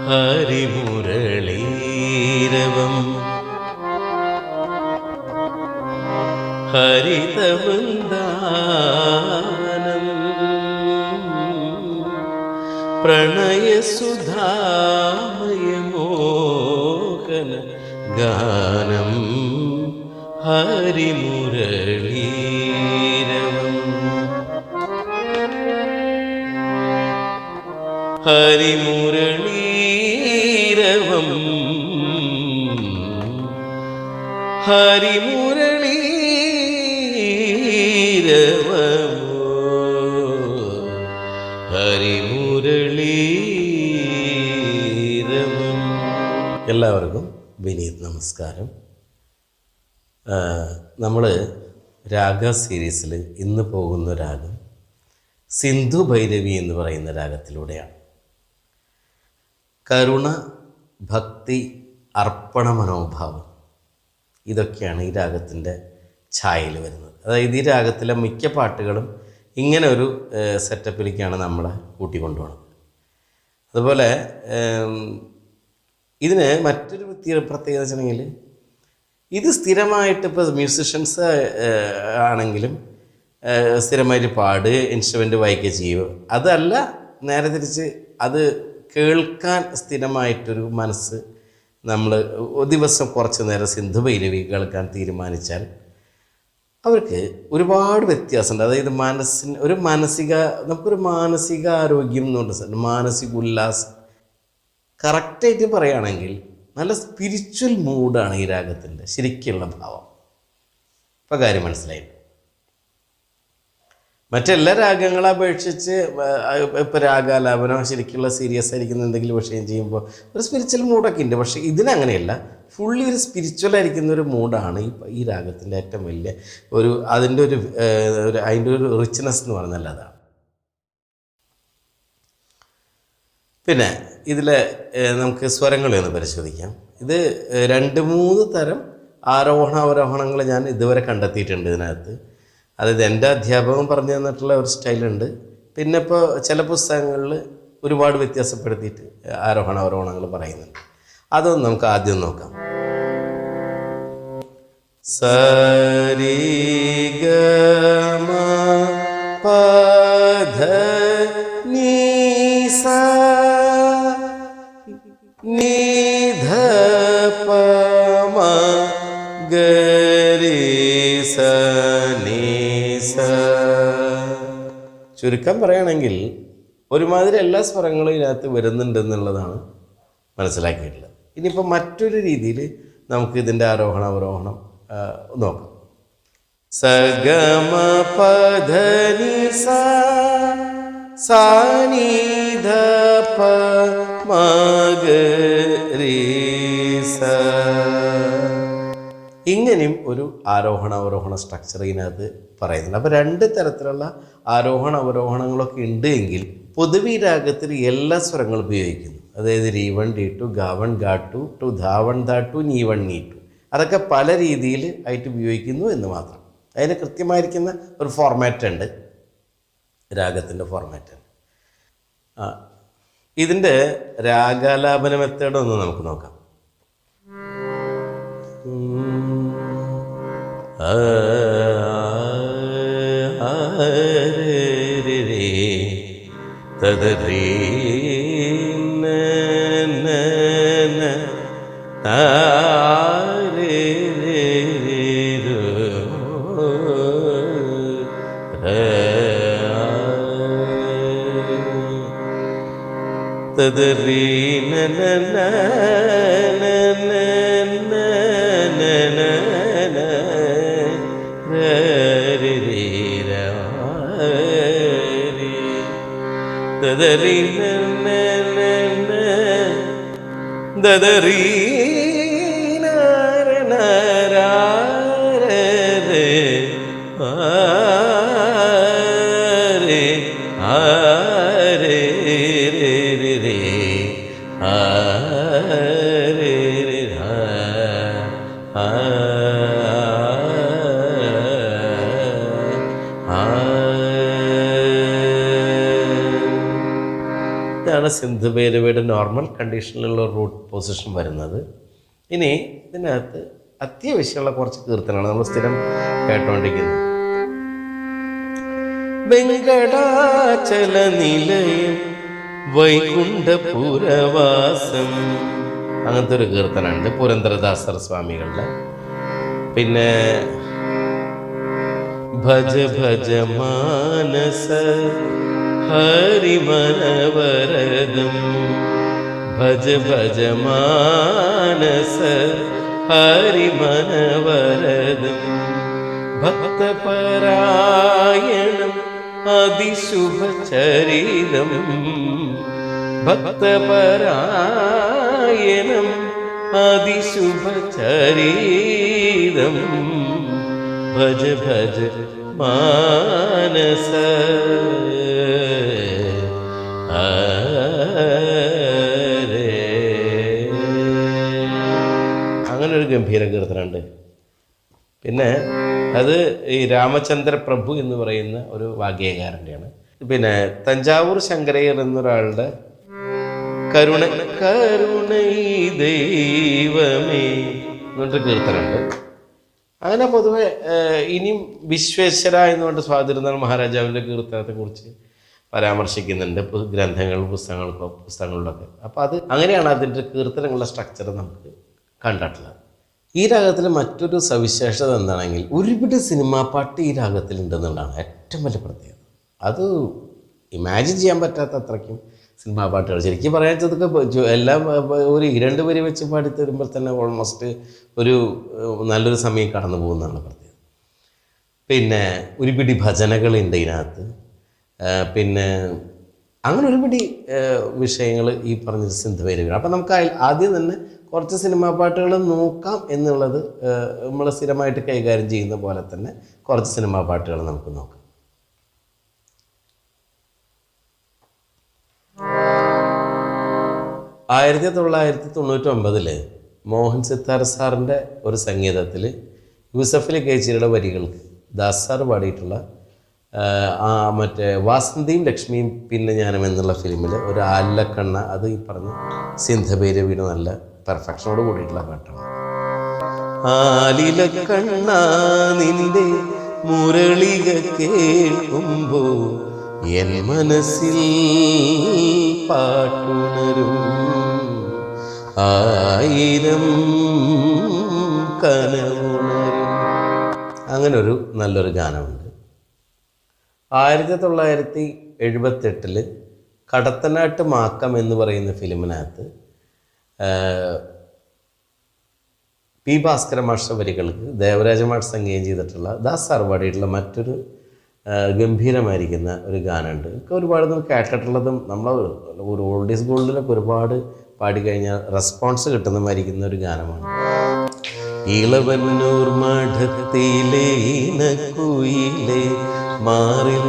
ഹരിമുരളീരവം ഹരിതവൃന്ദാനം പ്രണയസുധാമയമോഹന ഗാനം ഹരിമുരളീരവം ഹരിമുരളീരവം ഹരിമുരളീരവമോ ഹരിമുരളീരവം. എല്ലാവർക്കും വിനീത് നമസ്കാരം. നമ്മൾ രാഗ സീരീസിൽ ഇന്ന് പോകുന്ന രാഗം സിന്ധു ഭൈരവി എന്ന് പറയുന്ന രാഗത്തിലൂടെയാണ്. കരുണ, ഭക്തി, അർപ്പണ മനോഭാവം ഇതൊക്കെയാണ് ഈ രാഗത്തിൻ്റെ ഛായയിൽ വരുന്നത്. അതായത് ഈ രാഗത്തിലെ മിക്ക പാട്ടുകളും ഇങ്ങനെ ഒരു സെറ്റപ്പിലേക്കാണ് നമ്മളെ കൂട്ടിക്കൊണ്ടുപോകുന്നത്. അതുപോലെ ഇതിന് മറ്റൊരു പ്രത്യേകത വെച്ചിട്ടുണ്ടെങ്കിൽ ഇത് സ്ഥിരമായിട്ട് ഇപ്പോൾ മ്യൂസിഷ്യൻസ് ആണെങ്കിലും സ്ഥിരമായിട്ട് പാട് ഇൻസ്ട്രുമെൻ്റ് വായിക്കുക ചെയ്യുക, അതല്ല നേരെ തിരിച്ച് അത് കേൾക്കാൻ സ്ഥിരമായിട്ടൊരു മനസ്സ് നമ്മൾ ദിവസം കുറച്ച് നേരം സിന്ധു ഭൈരവി കേൾക്കാൻ തീരുമാനിച്ചാൽ അവർക്ക് ഒരുപാട് വ്യത്യാസമുണ്ട്. അതായത് നമുക്കൊരു മാനസിക ആരോഗ്യം എന്നുണ്ട്, മാനസിക ഉല്ലാസം. കറക്റ്റായിട്ട് പറയുകയാണെങ്കിൽ നല്ല സ്പിരിച്വൽ മൂഡാണ് ഈ രാഗത്തിൻ്റെ ശരിക്കുള്ള ഭാവം. ഇപ്പോൾ കാര്യം മനസ്സിലായി. മറ്റെല്ലാ രാഗങ്ങളെ അപേക്ഷിച്ച് ഇപ്പോൾ രാഗാലാപനം ശരിക്കുള്ള സീരിയസ് ആയിരിക്കുന്ന എന്തെങ്കിലും വിഷയം ചെയ്യുമ്പോൾ ഒരു സ്പിരിച്വൽ മൂഡൊക്കെ ഉണ്ട്. പക്ഷേ ഇതിനങ്ങനെയല്ല, ഫുള്ളി ഒരു സ്പിരിച്വൽ ആയിരിക്കുന്ന ഒരു മൂഡാണ് ഈ രാഗത്തിൻ്റെ ഏറ്റവും വലിയ അതിൻ്റെ ഒരു റിച്ച്നെസ് എന്ന് പറഞ്ഞാൽ അതാണ്. പിന്നെ ഇതിലെ നമുക്ക് സ്വരങ്ങളൊന്ന് പരിശോധിക്കാം. ഇത് 2-3 തരം ആരോഹണ അവരോഹണങ്ങൾ ഞാൻ ഇതുവരെ കണ്ടെത്തിയിട്ടുണ്ട് ഇതിനകത്ത്. അതായത് എൻ്റെ അധ്യാപകൻ പറഞ്ഞു തന്നിട്ടുള്ള ഒരു സ്റ്റൈലുണ്ട്. പിന്നെ ഇപ്പോൾ ചില പുസ്തകങ്ങളിൽ ഒരുപാട് വ്യത്യാസപ്പെടുത്തിയിട്ട് ആരോഹണ അവരോഹണങ്ങൾ പറയുന്നുണ്ട്. അതൊന്ന് നമുക്ക് ആദ്യം നോക്കാം. സരി ഗ മ പ ധ നീ സ നീ ധ പ മ ഗ രി സ. ചുരുക്കം പറയുകയാണെങ്കിൽ ഒരുമാതിരി എല്ലാ സ്വരങ്ങളും ഇതിനകത്ത് വരുന്നുണ്ടെന്നുള്ളതാണ് മനസ്സിലാക്കിയിട്ടുള്ളത്. ഇനിയിപ്പോൾ മറ്റൊരു രീതിയിൽ നമുക്ക് ഇതിൻ്റെ ആരോഹണ അവരോഹണം നോക്കാം. സഗമ പധ നി സ സാ നി ധ പ മ ഗ രി സ. ഇങ്ങനെയും ഒരു ആരോഹണ അവരോഹണ സ്ട്രക്ചർ ഇതിനകത്ത് പറയുന്നുണ്ട്. അപ്പോൾ 2 തരത്തിലുള്ള ആരോഹണ അവരോഹണങ്ങളൊക്കെ ഉണ്ട് എങ്കിൽ പൊതുവെ രാഗത്തിൽ എല്ലാ സ്വരങ്ങളും ഉപയോഗിക്കുന്നു. അതായത് രീവൺ ഡി2, ഗാവൺ ഗാ2, ടു ധാവൺ ധാ2, നീവൺ നീ2. അതൊക്കെ പല രീതിയിൽ ആയിട്ട് ഉപയോഗിക്കുന്നു എന്ന് മാത്രം. അതിന് കൃത്യമായിരിക്കുന്ന ഒരു ഫോർമാറ്റ് ഉണ്ട്, രാഗത്തിൻ്റെ ഫോർമാറ്റ്. ഇതിൻ്റെ രാഗാലാപന മെത്തേഡ് ഒന്ന് നമുക്ക് നോക്കാം. തദരീ ന ന ന താരേ രോ തദരീ ന ന ന ന ന ന ന രി രി ര രി ദദരി ന ന ന ന ദദരി ന ന ര രെ ആ രെ ആ രെ രെ രെ രെ ആ രെ രെ ആ ഇങ്ങനെയാണ് സിന്ധു ഭൈരവിയുടെ നോർമൽ കണ്ടീഷനിലുള്ള റൂട്ട് പൊസിഷൻ വരുന്നത്. ഇനി ഇതിനകത്ത് അത്യാവശ്യമുള്ള കുറച്ച് കീർത്തനമാണ് നമ്മൾ സ്ഥിരം കേട്ടുകൊണ്ടിരിക്കുന്നത്. വെങ്കടാചല നിലയം വൈകുണ്ഠപുരവാസം, അങ്ങനത്തെ ഒരു കീർത്തനമുണ്ട് പുരന്ദരദാസർ സ്വാമികളുടെ. പിന്നെ ഭജ ഭജ മാനസ ഹരിമനവരദം, ഭജ ഭജ മാനസ ഹരിമനവരദം, ഭക്തപരായണം അതിശുഭചരിതം, ഭക്തപരായണം അതിശുഭചരിതം, ഭജ ഭജ മാനസ. അങ്ങനൊരു ഗംഭീര കീർത്തനുണ്ട്. പിന്നെ അത് ഈ രാമചന്ദ്ര പ്രഭു എന്ന് പറയുന്ന ഒരു വാഗ്ഗേയകാരൻ്റെയാണ്. പിന്നെ തഞ്ചാവൂർ ശങ്കരയ്യർ എന്നൊരാളുടെ കരുണ കരുണൈ ദൈവമേ എന്നൊരു കീർത്തനുണ്ട്. അങ്ങനെ പൊതുവെ ഇനിയും വിശ്വേശ്വര എന്നുകൊണ്ട് സ്വാതിരുന്നാൾ മഹാരാജാവിൻ്റെ കീർത്തനത്തെ കുറിച്ച് പരാമർശിക്കുന്നുണ്ട് പുസ്തകങ്ങളിലൊക്കെ. അപ്പോൾ അത് അങ്ങനെയാണ് അതിൻ്റെ കീർത്തനങ്ങളുടെ സ്ട്രക്ചർ നമുക്ക് കണ്ടിട്ടുള്ളത്. ഈ രാഗത്തിൽ മറ്റൊരു സവിശേഷത എന്താണെങ്കിൽ ഒരുപാട് സിനിമാ പാട്ട് ഈ രാഗത്തിലുണ്ടെന്നുള്ളതാണ് ഏറ്റവും വലിയ പ്രത്യേകത. അത് ഇമാജിൻ ചെയ്യാൻ പറ്റാത്ത അത്രയ്ക്കും സിനിമാ പാട്ടുകൾ. ശരിക്കും പറയാൻ വെച്ചതൊക്കെ എല്ലാം ഒരു 2 വരി വെച്ച് പാടി തരുമ്പോൾ തന്നെ ഓൾമോസ്റ്റ് ഒരു നല്ലൊരു സമയം കടന്നു പോകുന്നതാണ് പ്രത്യേകത. പിന്നെ ഒരുപിടി ഭജനകളുണ്ട് ഇതിനകത്ത്. പിന്നെ അങ്ങനെ ഒരുപിടി വിഷയങ്ങൾ ഈ പറഞ്ഞൊരു സിന്ധു ഭൈരവിയാണ്. അപ്പം നമുക്ക് ആദ്യം തന്നെ കുറച്ച് സിനിമാ പാട്ടുകൾ നോക്കാം എന്നുള്ളത് നമ്മൾ സ്ഥിരമായിട്ട് കൈകാര്യം ചെയ്യുന്ന പോലെ തന്നെ കുറച്ച് സിനിമാ പാട്ടുകൾ നമുക്ക് നോക്കാം. ആയിരത്തി 1999 മോഹൻ സിത്താർ സാറിൻ്റെ ഒരു സംഗീതത്തിൽ യൂസഫലി കേച്ചിയുടെ വരികൾക്ക് ദാസ് സാർ പാടിയിട്ടുള്ള മറ്റേ വാസന്തിയും ലക്ഷ്മിയും പിന്നെ ഞാനും എന്നുള്ള ഫിലിമിൽ ഒരു ആലക്കണ്ണ, അത് ഈ പറഞ്ഞ സിന്ധു ഭൈരവിയുടെ നല്ല പെർഫെക്ഷനോട് കൂടിയിട്ടുള്ള പാട്ടാണ്. ആലിലക്കണ്ണ നിന്റെ മുരളിക കേൾക്കുമ്പോ എൻ മനസ്സിൽ പാട്ടുണരും 1000 കനവുണരും. അങ്ങനൊരു നല്ലൊരു ഗാനമുണ്ട്. 1978 കടത്തനാട്ട് മാക്കം എന്ന് പറയുന്ന ഫിലിമിനകത്ത് പി ഭാസ്കര മാഷ വരികൾക്ക് ദേവരാജ മാഷ് സംഗീതം ചെയ്തിട്ടുള്ള ദാസ് സാർ പാടിയിട്ടുള്ള മറ്റൊരു ഗംഭീരമായിരിക്കുന്ന ഒരു ഗാനമുണ്ട്. എനിക്ക് ഒരുപാട് നമ്മൾ കേട്ടിട്ടുള്ളതും നമ്മൾ ഒരു ഓൾഡീസ് ഗോൾഡിലൊക്കെ ഒരുപാട് പാടിക്കഴിഞ്ഞാൽ റെസ്പോൺസ് കിട്ടുന്നമായിരിക്കുന്ന ഒരു ഗാനമാണ്. ഇളവന്നൂർ മഠത്തിലെ ഇനക്കുയിലെ മാറിൽ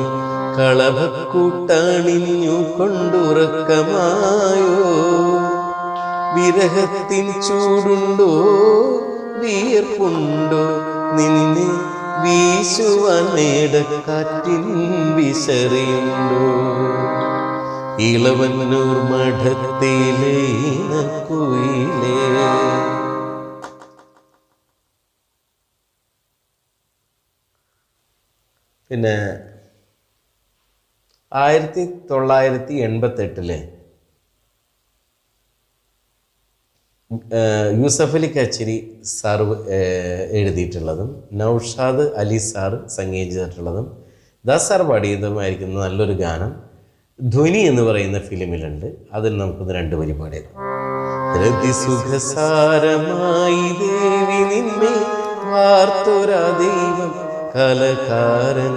കളഭക്കൂട്ടണിഞ്ഞു കൊണ്ടുറക്കമായോ, വിരഹത്തിൻ ചൂടുണ്ടോ വിയർപ്പുണ്ടോ നിന്നെ വീശുവാൻ മേടക്കാറ്റിൻ വിശറിയുണ്ടോ, ഇളവന്നൂർ മഠത്തിലെ ഇനക്കുയിലേ. പിന്നെ 1988 യൂസഫലി കച്ചേരി സാർ എഴുതിയിട്ടുള്ളതും നൗഷാദ് അലി സാർ സംഗീതം ചെയ്തിട്ടുള്ളതും ദാസ് സാർ പാടിയതുമായിരിക്കുന്ന നല്ലൊരു ഗാനം ധ്വനി എന്ന് പറയുന്ന ഫിലിമിലുണ്ട്. അതിൽ നമുക്കൊന്ന് 2 വരി പാടിയത്. രതിസുഖസാരമായി ദേവി നിന്നെ വാർത്തുരാ ദൈവം കലകാരൻ,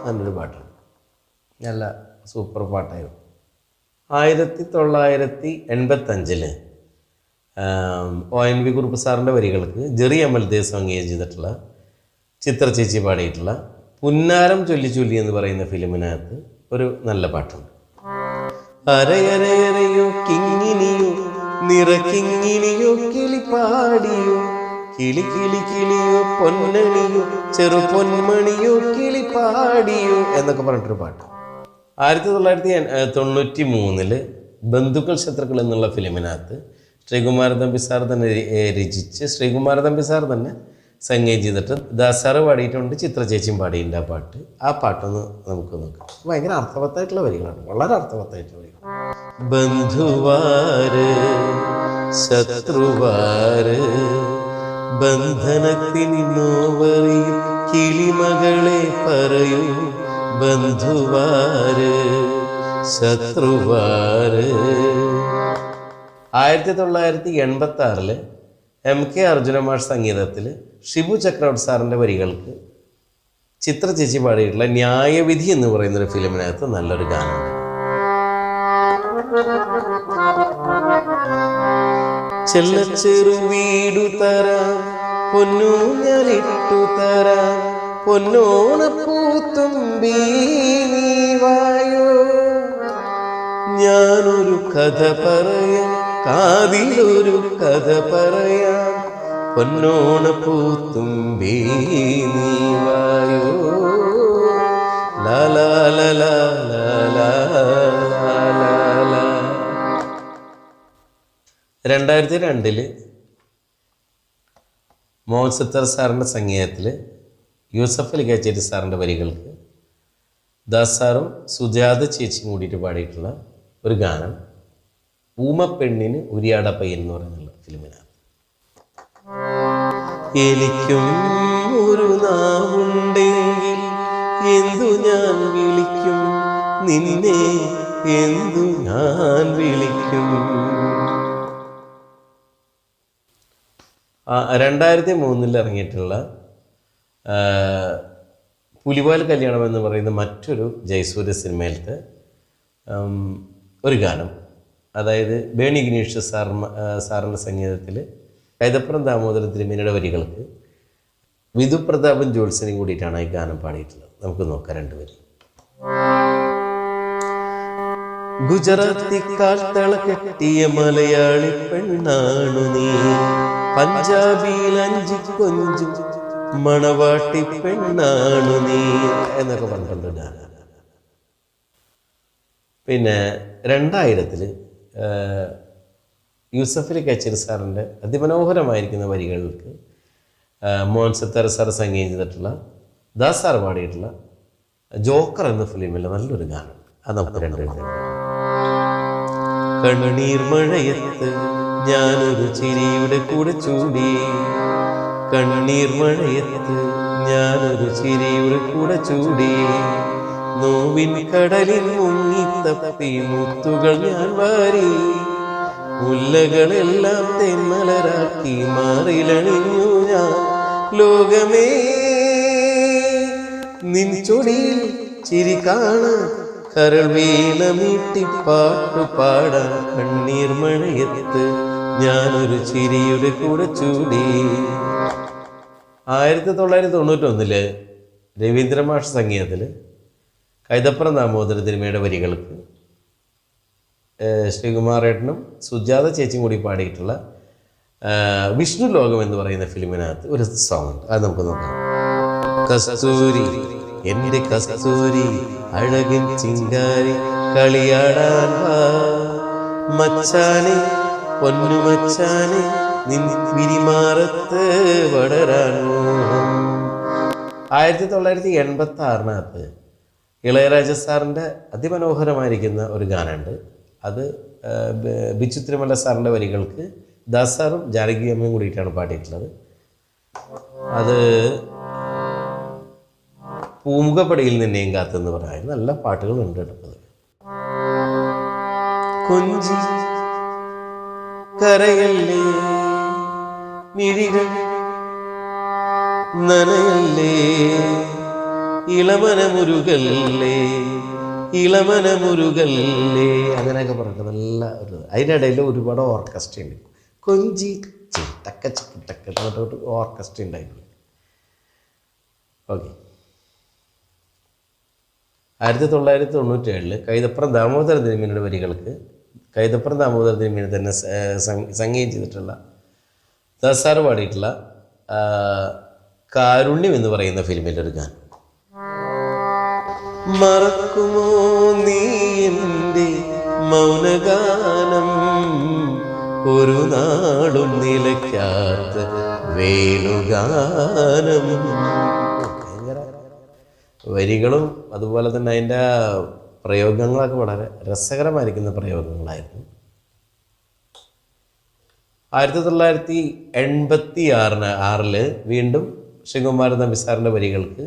നല്ലൊരു പാട്ടാണ്, നല്ല സൂപ്പർ പാട്ടായിരുന്നു. 1985 ONV കുറുപ്പ് സാറിൻ്റെ വരികൾക്ക് ജെറി അമൽദേവ് സംഗീതം ചെയ്തിട്ടുള്ള ചിത്ര ചേച്ചി പാടിയിട്ടുള്ള പുന്നാരം ചൊല്ലി ചൊല്ലി എന്ന് പറയുന്ന ഫിലിമിനകത്ത് ഒരു നല്ല പാട്ടുണ്ട്. അരയരയരയോ കിങ്ങിനിയോ നിറക്കിങ്ങിനിയോ കിളിപ്പാടിയോ കിളി കിളി കിളിയോ പൊന്നണിയോ ചെറു പൊന്മണിയോ കിളിപ്പാടിയോ എന്നൊക്കെ പറഞ്ഞിട്ടൊരു പാട്ട്. 1993 ബന്ധുക്കൾ ശത്രുക്കൾ എന്നുള്ള ഫിലിമിനകത്ത് ശ്രീകുമാരൻ തമ്പി സാർ തന്നെ രചിച്ച് ശ്രീകുമാരൻ തമ്പി സാർ തന്നെ സംഗീതം ചെയ്തിട്ട് ദാസാറ് പാടിയിട്ടുണ്ട്, ചിത്ര ചേച്ചിയും പാടിയിട്ടുണ്ട് ആ പാട്ട്. ആ പാട്ടൊന്ന് നമുക്ക് നോക്കാം. ഭയങ്കര അർത്ഥവത്തായിട്ടുള്ള വരികളാണ്, വളരെ അർത്ഥവത്തായിട്ടുള്ള വരികൾ. ബന്ധുവാര് ശത്രുവാര് ബന്ധനത്തിനോവറിയും കിളിമകളെ പറയൂ, ബന്ധുവാര് ശത്രുവാര്. 1986 MK അർജുന മാഷ് സംഗീതത്തിൽ ഷിബു ചക്രവർത്തി സാറിൻ്റെ വരികൾക്ക് ചിത്ര ചേച്ചി പാടിയിട്ടുള്ള ന്യായവിധി എന്ന് പറയുന്നൊരു ഫിലിമിനകത്ത് നല്ലൊരു ഗാനമുണ്ട്. ചെല്ലച്ചെറു വീടു തരാം, പൊന്നൂഞ്ഞലിട്ടു തരാം, പൊന്നോണപ്പൂത്തുമ്പി നീ വായോ, ഞാനൊരു കഥ പറയാം, കാതിലൊരു കഥ പറയാം, പൊന്നോണപ്പൂത്തുമ്പി നീ വായോ, ലാലാ ലാലാ ലാലാ ലാലാ. 2002 മോഹൻ സിത്താർ സാറിൻ്റെ സംഗീതത്തിൽ യൂസഫ് അലി കച്ചേരി സാറിൻ്റെ വരികൾക്ക് ദാസ് സാറും സുജാത ചേച്ചിയും കൂടിയിട്ട് പാടിയിട്ടുള്ള ഒരു ഗാനം ഊമപ്പെണ്ണിന് ഉരിയാട പയ്യൻ എന്ന് പറയുന്നുള്ള ഫിലിമിനകത്ത്. എനിക്കും ഒരു നാവുണ്ടെങ്കിൽ എന്തു ഞാൻ വിളിക്കും, നിന്നെ എന്തു ഞാൻ വിളിക്കും. 2003 ഇറങ്ങിയിട്ടുള്ള പുലിവാൽ കല്യാണം എന്ന് പറയുന്ന മറ്റൊരു ജയസൂര്യ സിനിമയിലത്തെ ഒരു ഗാനം, അതായത് ബേണി ഗിനീഷ് സാറിൻ്റെ സംഗീതത്തിൽ കൈതപ്പുറം ദാമോദരൻ തിരുമേനിയുടെ വരികൾക്ക് വിധു പ്രതാപൻ ജോത്സനും കൂടിയിട്ടാണ് ഈ ഗാനം പാടിയിട്ടുള്ളത്. നമുക്ക് നോക്കാം രണ്ടുപേരും. ഗുജറാത്തി കാൽത്തള കെട്ടിയ മലയാളി പെണ്ണാണു നീ, പഞ്ചാബിയിൽ 5 കൊഞ്ചും മണവാട്ടി പെണ്ണാണു നീ എന്നൊക്കെ പറഞ്ഞിട്ടുണ്ട് ഗാനം. പിന്നെ 2000 യൂസഫ് അലി കച്ചേരി സാറിൻ്റെ അതിമനോഹരമായിരിക്കുന്ന വരികൾക്ക് മോഹൻ സിത്താർ സാർ സംഗീതം ചെയ്തിട്ടുള്ള ദാസ് സാർ പാടിയിട്ടുള്ള ജോക്കർ എന്ന ഫിലിമിലെ നല്ലൊരു ഗാനം. അത് നമുക്ക് രണ്ടുപേരും. കണ്ണീർ മഴയത്ത് ഞാനൊരു ചിരിയുടെ കൂടെ ചൂടി, കണ്ണീർ മഴയത്ത് ഞാനൊരു ചിരിയുടെ കൂടെ ചൂടി, നോവിൻ കടലിൽ മുങ്ങിത്തപ്പി മുത്തുകൾ ഞാൻ വാരി, മുല്ലകളെല്ലാം തെന്മലരാക്കി മാറിലണിഞ്ഞു ഞാൻ, ലോകമേ നിൻ ചൊടിയിൽ ചിരി കാണാൻ, കരൾ വീണമീട്ടി പാട്ടു പാടാൻ, കണ്ണീർ മഴയത്ത് ഞാനൊരു ചിരിയുടെ കൂടെ ചൂടി. 1991 രവീന്ദ്ര മാഷ് സംഗീതത്തിൽ കൈതപ്പുറം ദാമോദര തിരുമേനിയുടെ വരികൾക്ക് ശ്രീകുമാരേട്ടനും സുജാത ചേച്ചിയും കൂടി പാടിയിട്ടുള്ള വിഷ്ണു ലോകം എന്ന് പറയുന്ന ഫിലിമിനകത്ത് ഒരു സോങ് ഉണ്ട്. അത് നമുക്ക് നോക്കാം. കസ്തൂരി എൻ്റെ കസ്തൂരി അഴകിൻ ചിങ്കാരി കളിയാടാൻ വാ, മച്ചാനെ പൊന്നു മച്ചാനെ നിൻ വിരിമാറത്ത് വളരാൻ. 1986 ഇളയരാജ സാറിൻ്റെ അതിമനോഹരമായിരിക്കുന്ന ഒരു ഗാനമുണ്ട്. അത് ബിച്ചു തിരുമല സാറിൻ്റെ വരികൾക്ക് ദാസ് സാറും ജാനകി അമ്മയും കൂടിയിട്ടാണ് പാടിയിട്ടുള്ളത്. അത് പൂമുഖപ്പടിയിൽ നിന്നെയും കാത്തെന്ന് പറയാൻ നല്ല പാട്ടുകളുണ്ട് കേട്ടത്. കൊഞ്ചി കരയല്ലേ മിഴികൾ നനയല്ലേ, ഇളമനമുരുകല്ലേ ഇളമനമുരുകല്ലേ, അങ്ങനെയൊക്കെ പറഞ്ഞിട്ട് നല്ല ഒരു. അതിൻ്റെ ഇടയിൽ ഒരുപാട് ഓർക്കസ്ട്ര ഉണ്ട്. കൊഞ്ചി ചിട്ടക്ക ചിട്ടക്ക ഓർക്കസ്ട്ര ഉണ്ടായിരുന്നു. ഓക്കെ. 1997 കൈതപ്പുറം ദാമോദര തിരുമേനിയുടെ വരികൾക്ക് കൈതപ്പുറം ദാമോദര തിരുമേനി തന്നെ സംഗീതം ചെയ്തിട്ടുള്ള ദാസ് സാർ പാടിയിട്ടുള്ള കാരുണ്യം എന്ന് പറയുന്ന ഫിലിമിൻ്റെ ഒരു ഗാനം. മറക്കുമോ നീ എൻ്റെ മൗനഗാനം, ഒരു നാളും നിലയ്ക്കാത്ത വേണുഗാനം. വരികളും അതുപോലെ തന്നെ അതിൻ്റെ പ്രയോഗങ്ങളൊക്കെ വളരെ രസകരമായിരിക്കുന്ന പ്രയോഗങ്ങളായിരുന്നു. 1986 വീണ്ടും ശ്രീകുമാരൻ തമ്പി സാറിൻ്റെ വരികൾക്ക്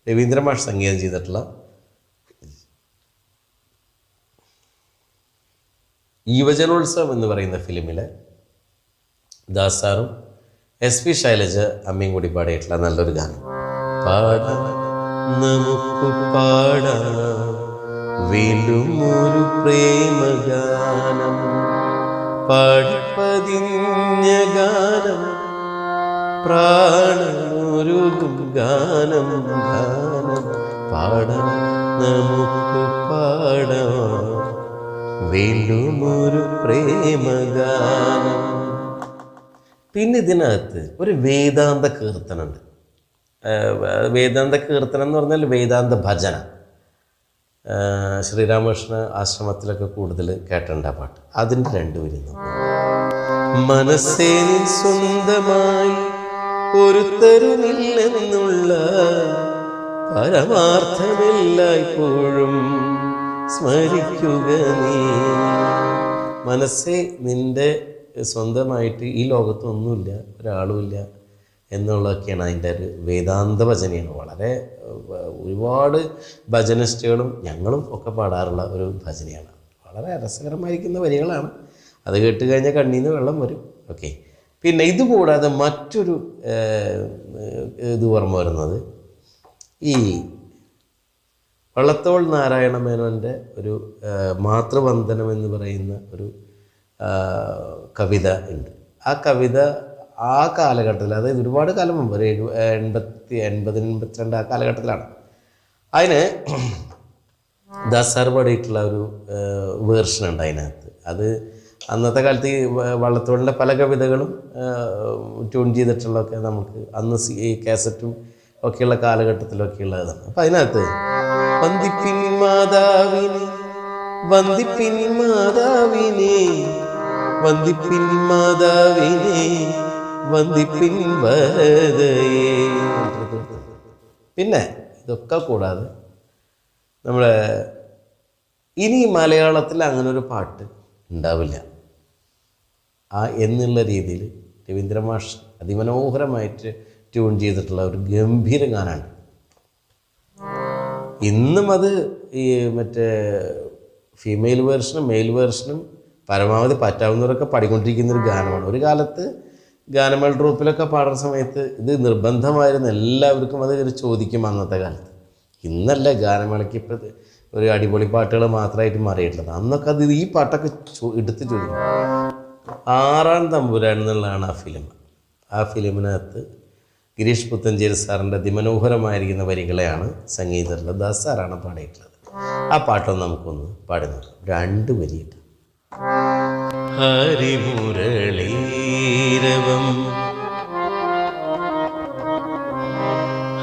രവീന്ദ്ര മാഷ് സംഗീതം ചെയ്തിട്ടുള്ള യുവജനോത്സവം എന്ന് പറയുന്ന ഫിലിമിലെ ദാസാറും SP ശൈലജ അമ്മയും കൂടി പാടിയിട്ടുള്ള നല്ലൊരു ഗാനം. പാടാം നമുക്ക് പാടാം വീണ്ടും ഒരു പ്രേമഗാനം, പാടിപ്പതിഞ്ഞ ഗാനം, പ്രാണനൊരുകും ഗാനം, ഗാനം പാടാം നമുക്ക് പാടാം വീണ്ടും ഒരു പ്രേമഗാനം. പിന്നെ ഇതിനകത്ത് ഒരു വേദാന്ത കീർത്തനുണ്ട്. വേദാന്ത കീർത്തനം എന്ന് പറഞ്ഞാൽ വേദാന്ത ഭജന. ശ്രീരാമകൃഷ്ണ ആശ്രമത്തിലൊക്കെ കൂടുതൽ കേട്ടേണ്ട പാട്ട്. അതിൻ്റെ 2 വരുന്നു. മനസ്സേ നിൻ സ്വന്തമായി ഒരുത്തരുമില്ലെന്നുള്ള പരമാർത്ഥമെല്ലായ്പ്പോഴും സ്മരിക്കുക നീ. മനസ്സേ നിൻ്റെ സ്വന്തമായിട്ട് ഈ ലോകത്തൊന്നുമില്ല, ഒരാളുമില്ല എന്നുള്ളതൊക്കെയാണ് അതിൻ്റെ ഒരു വേദാന്ത ഭജനയാണ്. വളരെ ഒരുപാട് ഭജനിസ്റ്റുകളും ഞങ്ങളും ഒക്കെ പാടാറുള്ള ഒരു ഭജനയാണ്. വളരെ രസകരമായിരിക്കുന്ന വരികളാണ്. അത് കേട്ട് കഴിഞ്ഞാൽ കണ്ണീന്ന് വെള്ളം വരും. ഓക്കെ. പിന്നെ ഇതുകൂടാതെ മറ്റൊരു ഇത് ഓർമ്മ വരുന്നത് ഈ വള്ളത്തോൾ നാരായണ മേനോൻ്റെ ഒരു മാതൃവന്ദനം എന്ന് പറയുന്ന ഒരു കവിത ഉണ്ട്. ആ കവിത ആ കാലഘട്ടത്തിൽ, അതായത് ഒരുപാട് കാലം മുമ്പ്, ഒരു 80-82 ആ കാലഘട്ടത്തിലാണ്. അതിന് ദാസാർ പാടിയിട്ടുള്ള ഒരു വേർഷൻ ഉണ്ട് അതിനകത്ത്. അത് അന്നത്തെ കാലത്ത് ഈ വള്ളത്തോളിൻ്റെ പല കവിതകളും ട്യൂൺ ചെയ്തിട്ടുള്ളതൊക്കെ നമുക്ക് അന്ന് ഈ കാസറ്റും ഒക്കെയുള്ള കാലഘട്ടത്തിലൊക്കെയുള്ളതാണ്. അപ്പം അതിനകത്ത് വന്ദിപ്പിൻ മാതാവിനെ, വന്ദിപ്പിൻ മാതാവിനെ, വന്ദിപ്പിൻ മാതാവിനെ, വന്ദിപ്പിൻ വരദയേ. പിന്നെ ഇതൊക്കെ കൂടാതെ നമ്മുടെ ഇനി മലയാളത്തിൽ അങ്ങനൊരു പാട്ട് ഉണ്ടാവില്ല എന്നുള്ള രീതിയിൽ രവീന്ദ്ര മാഷ് അതിമനോഹരമായിട്ട് ട്യൂൺ ചെയ്തിട്ടുള്ള ഒരു ഗംഭീര ഗാനമാണ്. ഇന്നും അത് ഈ മറ്റേ ഫീമെയിൽ വേർഷനും മെയിൽ വേർഷനും പരമാവധി പറ്റാവുന്നവരൊക്കെ പാടിക്കൊണ്ടിരിക്കുന്നൊരു ഗാനമാണ്. ഒരു കാലത്ത് ഗാനമേള ട്രൂപ്പിലൊക്കെ പാടുന്ന സമയത്ത് ഇത് നിർബന്ധമായിരുന്നു, എല്ലാവർക്കും അത് ചോദിക്കും അന്നത്തെ കാലത്ത്. ഇന്നല്ല ഗാനമേളയ്ക്ക് ഇപ്പോൾ ഒരു അടിപൊളി പാട്ടുകൾ മാത്രമായിട്ട് മാറിയിട്ടുള്ളത്. അന്നൊക്കെ അത് ഈ പാട്ടൊക്കെ എടുത്ത് ചോദിക്കും. 6-ാം തമ്പുരാൻ എന്നുള്ളതാണ് ആ ഫിലിം. ആ ഫിലിമിനകത്ത് ഗിരീഷ് പുത്തഞ്ചേരി സാറിൻ്റെ അതിമനോഹരമായിരിക്കുന്ന വരികളെയാണ് സംഗീതത്തിലുള്ള ദാസാറാണ് പാടിയിട്ടുള്ളത്. ആ പാട്ടൊന്ന് നമുക്കൊന്ന് പാടി നോക്കാം. 2 വരിയിട്ട്. ഹരിമുരളീരവം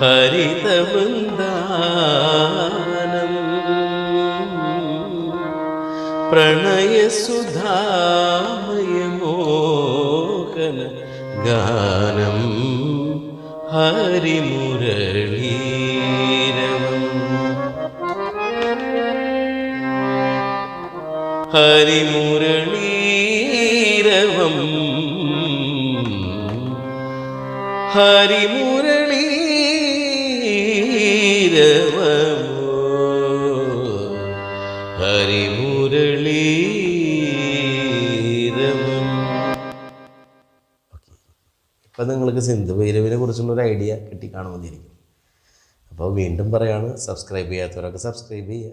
ഹരിതവൃന്ദാനം പ്രണയസുധാമയമോഹന ഗാനം ഹരിമുരളീരവം ഹരിമുരളീരവം ഹരിമുരളീരവം ഹരിമുരളീരവം. ഇപ്പം നിങ്ങൾക്ക് സിന്ധു ഭൈരവിനെ കുറിച്ചുള്ളൊരു ഐഡിയ കിട്ടിക്കാണുമെന്നിരിക്കും. അപ്പോൾ വീണ്ടും പറയാണ്, സബ്സ്ക്രൈബ് ചെയ്യാത്തവരൊക്കെ സബ്സ്ക്രൈബ് ചെയ്യുക.